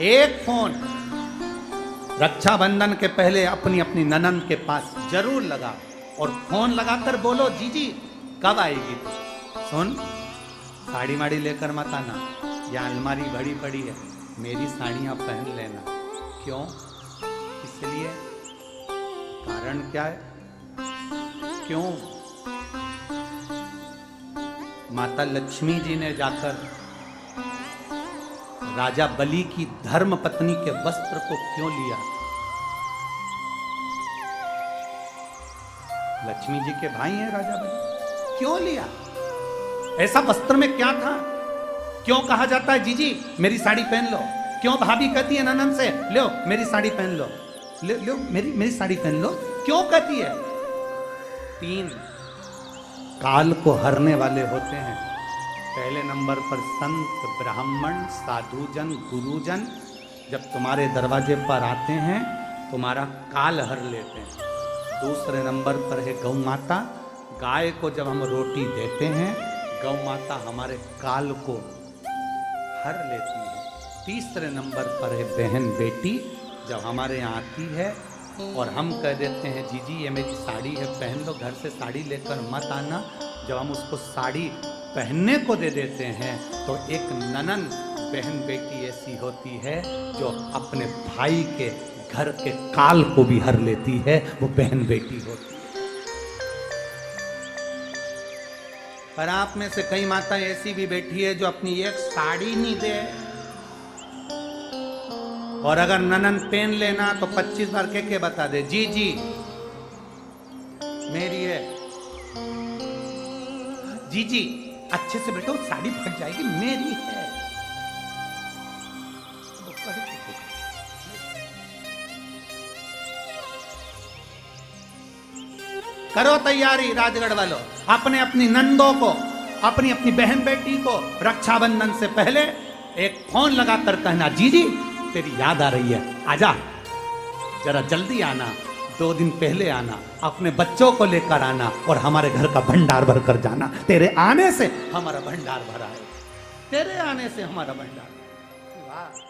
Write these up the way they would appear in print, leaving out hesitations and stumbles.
एक फोन रक्षाबंधन के पहले अपनी अपनी ननंद के पास जरूर लगा और फोन लगाकर बोलो जीजी कब आएगी तू। सुन, साड़ी माड़ी लेकर मत आना, यहाँ अलमारी भरी पड़ी है, मेरी साड़ियाँ पहन लेना। क्यों? इसलिए कारण क्या है? क्यों? माता लक्ष्मी जी ने जाकर राजा बलि की धर्म पत्नी के वस्त्र को क्यों लिया? लक्ष्मी जी के भाई हैं राजा बलि, क्यों लिया? ऐसा वस्त्र में क्या था? क्यों कहा जाता है जीजी मेरी साड़ी पहन लो? क्यों भाभी कहती है ननंद से लो मेरी साड़ी पहन लो, लो मेरी साड़ी पहन लो? क्यों कहती है? 3 काल को हरने वाले होते हैं। पहले नंबर पर संत, ब्राह्मण, साधुजन, गुरुजन जब तुम्हारे दरवाजे पर आते हैं तुम्हारा काल हर लेते हैं। दूसरे नंबर पर है गौ माता। गाय को जब हम रोटी देते हैं गौ माता हमारे काल को हर लेती है। तीसरे नंबर पर है बहन बेटी, जब हमारे यहाँ आती है और हम कह देते हैं जीजी ये मेरी साड़ी है पहन लो, घर से साड़ी लेकर मत आना। जब हम उसको साड़ी पहनने को दे देते हैं तो एक ननंद बहन बेटी ऐसी होती है जो अपने भाई के घर के काल को भी हर लेती है, वो बहन बेटी होती है। पर आप में से कई माताएं ऐसी भी बैठी है जो अपनी एक साड़ी नहीं दे, और अगर ननंद पहन लेना तो 25 बार के बता दे जी जी मेरी है, जी जी अच्छे से बैठो साड़ी फट जाएगी मेरी है। करो तैयारी राजगढ़ वालों, अपने अपनी नंदों को, अपनी अपनी बहन बेटी को रक्षाबंधन से पहले एक फोन लगाकर कहना जीजी तेरी याद आ रही है, आजा जरा जल्दी आना, 2 दिन पहले आना, अपने बच्चों को लेकर आना और हमारे घर का भंडार भर कर जाना। तेरे आने से हमारा भंडार भरा है, तेरे आने से हमारा भंडार। वाह,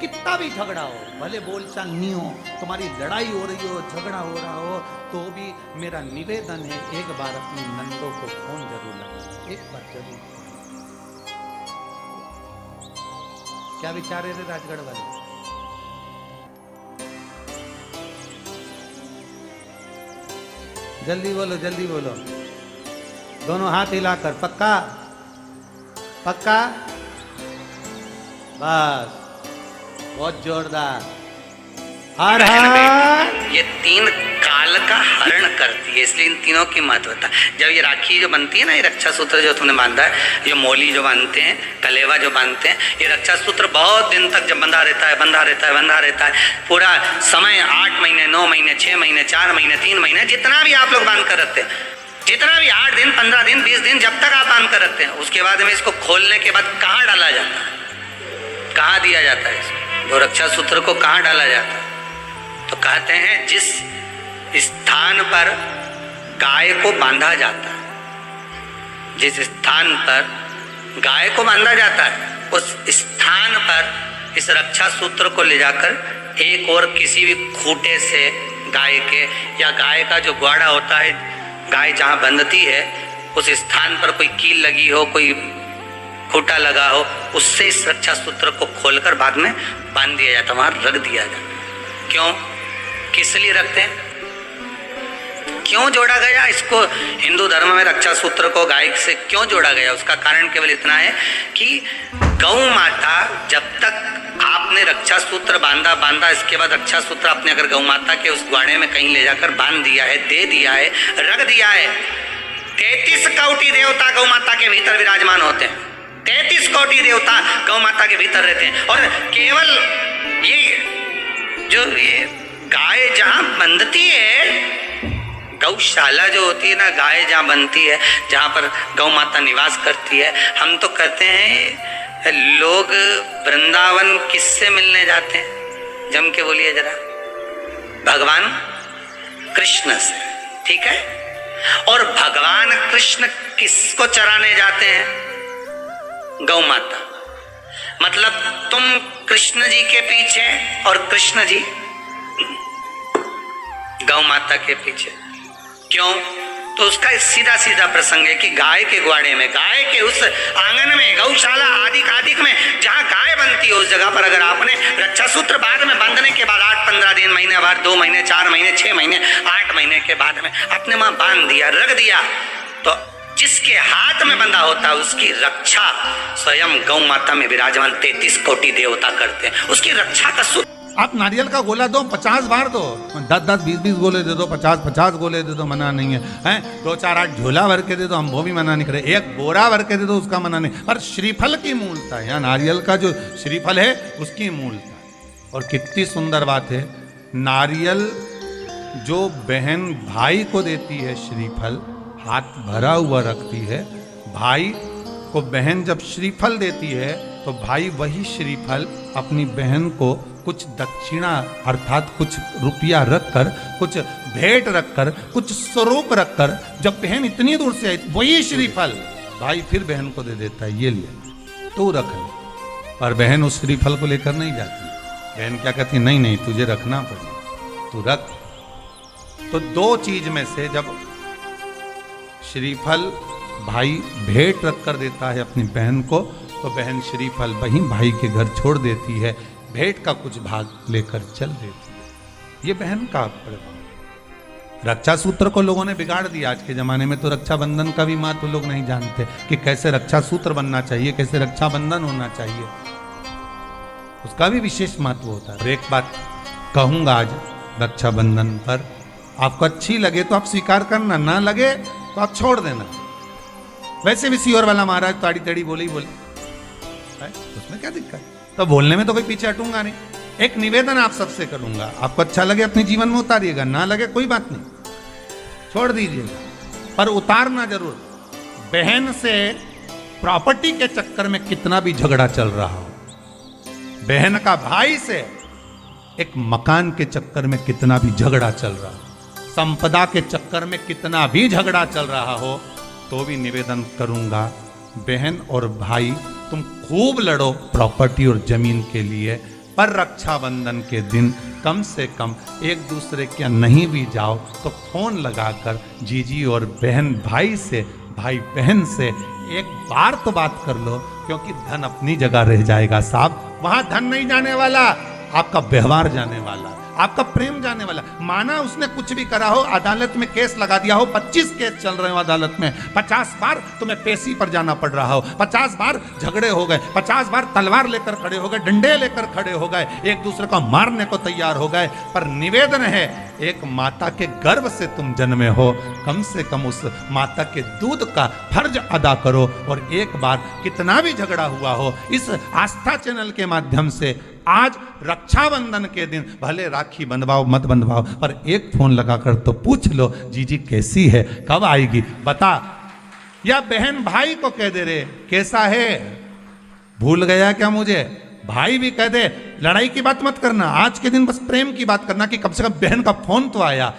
कितना भी झगड़ा हो, भले बोलचाल नहीं हो, तुम्हारी लड़ाई हो रही हो, झगड़ा हो रहा हो, तो भी मेरा निवेदन है एक बार अपनी नंदों को फोन जरूर लगाना, एक बार जरूर। क्या विचार है रे राजगढ़ वाले? जल्दी बोलो जल्दी बोलो, दोनों हाथ हिलाकर। पक्का पक्का? बस, बहुत जोरदार। हर हर। ये 3 काल का हरण करती है, इसलिए इन तीनों की महत्वता। जब ये राखी जो बनती है ना, ये रक्षा सूत्र जो तुमने बांधा है, ये मोली जो बांधते हैं, कलेवा जो बांधते हैं, ये रक्षा सूत्र बहुत दिन तक जब बंधा रहता है, बंधा रहता है, बंधा रहता है, पूरा समय 8 महीने, 9 महीने, 6 महीने, 4 महीने, 3 महीने, जितना भी आप लोग बांध कर रखते हैं, जितना भी 8 दिन, 15 दिन, 20 दिन, जब तक आप बांध कर रखते हैं, उसके बाद में इसको खोलने के बाद कहाँ डाला जाता है, कहाँ दिया जाता है इसको, वो रक्षा सूत्र को कहाँ डाला जाता है? तो कहते हैं जिस स्थान पर गाय को बांधा जाता है, जिस स्थान पर गाय को बांधा जाता है, उस स्थान पर इस रक्षा सूत्र को ले जाकर एक और किसी भी खूंटे से गाय के, या गाय का जो ग्वाड़ा होता है, गाय जहाँ बंधती है उस स्थान पर कोई कील लगी हो, कोई खूंटा लगा हो, उससे इस रक्षा सूत्र को खोलकर बाद में बांध दिया जाता, वहां रख दिया जाता। क्यों, किस लिए रखते हैं, क्यों जोड़ा गया इसको हिंदू धर्म में रक्षा सूत्र को गाय से क्यों जोड़ा गया? उसका कारण केवल इतना है कि गौ माता, जब तक आपने रक्षा सूत्र बांधा, इसके बाद रक्षा सूत्र आपने अगर गौ माता के उस ग्वाड़े में कहीं ले जाकर बांध दिया है, दे दिया है, रख दिया है, 33 कोटि देवता गौ माता के भीतर विराजमान होते हैं, 33 कोटि देवता गौ माता के भीतर रहते हैं। और केवल ये जो ये गाय जहां बंधती है, गौशाला जो होती है ना, गाय जहां बनती है, जहां पर गौ माता निवास करती है, हम तो कहते हैं लोग वृंदावन किससे मिलने जाते हैं? जम के बोलिए जरा, भगवान कृष्ण से, ठीक है? और भगवान कृष्ण किसको चराने जाते हैं? गौ माता। मतलब तुम कृष्ण जी के पीछे और कृष्ण जी गौ माता के पीछे। क्यों? तो उसका सीधा सीधा प्रसंग है कि गाय के ग्वाड़े में, गाय के उस आंगन में, गौशाला आदिक में जहाँ गाय बनती है उस जगह पर अगर आपने रक्षा सूत्र बाद में बांधने के बाद 8-15 दिन, महीने बाद, 2 महीने, 4 महीने, 6 महीने, 8 महीने के बाद में आपने वहां बांध दिया, रख दिया, तो जिसके हाथ में बंधा होता है उसकी रक्षा स्वयं गौ माता में विराजमान 33 कोटि देवता करते हैं। उसकी रक्षा का सूत्र। आप नारियल का गोला दो, 50 बार दो, 10-10, 20-20 गोले दे दो, 50-50 गोले दे दो, मना नहीं है, हैं 2-4-8 झोला भर के दे दो, हम वो भी मना नहीं करे, एक बोरा भर के दे दो, उसका मना नहीं। पर श्रीफल की मूलता है, यहाँ नारियल का जो श्रीफल है उसकी मूलता है। और कितनी सुंदर बात है, नारियल जो बहन भाई को देती है श्रीफल, हाथ भरा हुआ रखती है, भाई को बहन जब श्रीफल देती है तो भाई वही श्रीफल अपनी बहन को कुछ दक्षिणा अर्थात कुछ रुपया रखकर, कुछ भेंट रखकर, कुछ स्वरूप रखकर, जब बहन इतनी दूर से आई वही श्रीफल भाई फिर बहन को दे देता है, ये ले तू रख ले। पर बहन उस श्रीफल को लेकर नहीं जाती। बहन क्या कहती, नहीं नहीं तुझे रखना पड़ेगा, तू रख। तो 2 चीज में से जब श्रीफल भाई भेंट रख कर देता है अपनी बहन को, तो बहन श्रीफल वहीं भाई के घर छोड़ देती है, भेंट का कुछ भाग लेकर चल देती है। ये बहन का प्रभाव। रक्षा सूत्र को लोगों ने बिगाड़ दिया। आज के जमाने में तो रक्षाबंधन का भी महत्व लोग नहीं जानते कि कैसे रक्षा सूत्र बनना चाहिए, कैसे रक्षाबंधन होना चाहिए, उसका भी विशेष महत्व होता है। और एक बात कहूंगा आज रक्षाबंधन पर, आपको अच्छी लगे तो आप स्वीकार करना, ना लगे तो आप छोड़ देना। वैसे भी सीहोर वाला महाराज ताड़ी तड़ी बोले ही बोले, उसमें क्या दिक्कत? तो बोलने में तो कोई पीछे हटूंगा नहीं। एक निवेदन आप सबसे करूंगा, आपको अच्छा लगे अपने जीवन में उतारिएगा, ना लगे कोई बात नहीं, छोड़ दीजिएगा, पर उतारना जरूर। बहन से प्रॉपर्टी के चक्कर में कितना भी झगड़ा चल रहा हो, बहन का भाई से एक मकान के चक्कर में कितना भी झगड़ा चल रहा हो, संपदा के चक्कर में कितना भी झगड़ा चल रहा हो, तो भी निवेदन करूंगा, बहन और भाई तुम खूब लड़ो प्रॉपर्टी और जमीन के लिए, पर रक्षाबंधन के दिन कम से कम एक दूसरे के नहीं भी जाओ तो फोन लगाकर जीजी और बहन भाई से, भाई बहन से एक बार तो बात कर लो, क्योंकि धन अपनी जगह रह जाएगा साहब। वहां धन नहीं जाने वाला, आपका व्यवहार जाने वाला, आपका प्रेम जाने वाला। माना उसने कुछ भी करा हो, अदालत में केस लगा दिया हो, 25 केस चल रहे हो अदालत में, 50 बार तुम्हें पेशी पर जाना पड़ रहा हो, 50 बार झगड़े हो गए, 50 बार तलवार लेकर खड़े हो गए, डंडे लेकर खड़े हो गए, एक दूसरे को मारने को तैयार हो गए, पर निवेदन है, एक माता के गर्भ से तुम जन्मे हो, कम से कम उस माता के दूध का फर्ज अदा करो। और एक बार कितना भी झगड़ा हुआ हो, इस आस्था चैनल के माध्यम से आज रक्षाबंधन के दिन भले राखी बंधवाओ मत बंधवाओ, पर एक फोन लगाकर तो पूछ लो, जीजी कैसी है, कब आएगी बता। या बहन भाई को कह दे रे कैसा है, भूल गया क्या मुझे, भाई भी कह दे लड़ाई की बात मत करना, आज के दिन बस प्रेम की बात करना, कि कम से कम बहन का फोन तो आया।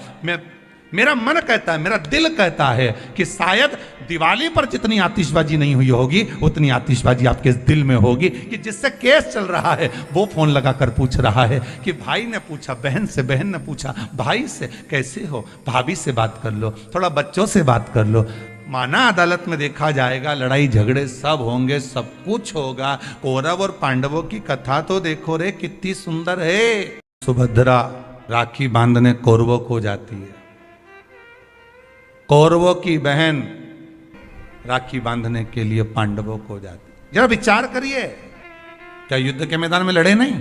मेरा मन कहता है, मेरा दिल कहता है कि शायद दिवाली पर जितनी आतिशबाजी नहीं हुई होगी उतनी आतिशबाजी आपके दिल में होगी, कि जिससे केस चल रहा है वो फोन लगाकर पूछ रहा है कि भाई ने पूछा बहन से, बहन ने पूछा भाई से, कैसे हो, भाभी से बात कर लो, थोड़ा बच्चों से बात कर लो। माना अदालत में देखा जाएगा, लड़ाई झगड़े सब होंगे, सब कुछ होगा, कौरव और पांडवों की कथा तो देखो रे कितनी सुंदर है। सुभद्रा राखी बांधने कौरवों को जाती है, कौरवों की बहन राखी बांधने के लिए पांडवों को जाती। जरा विचार करिए, क्या युद्ध के मैदान में लड़े नहीं?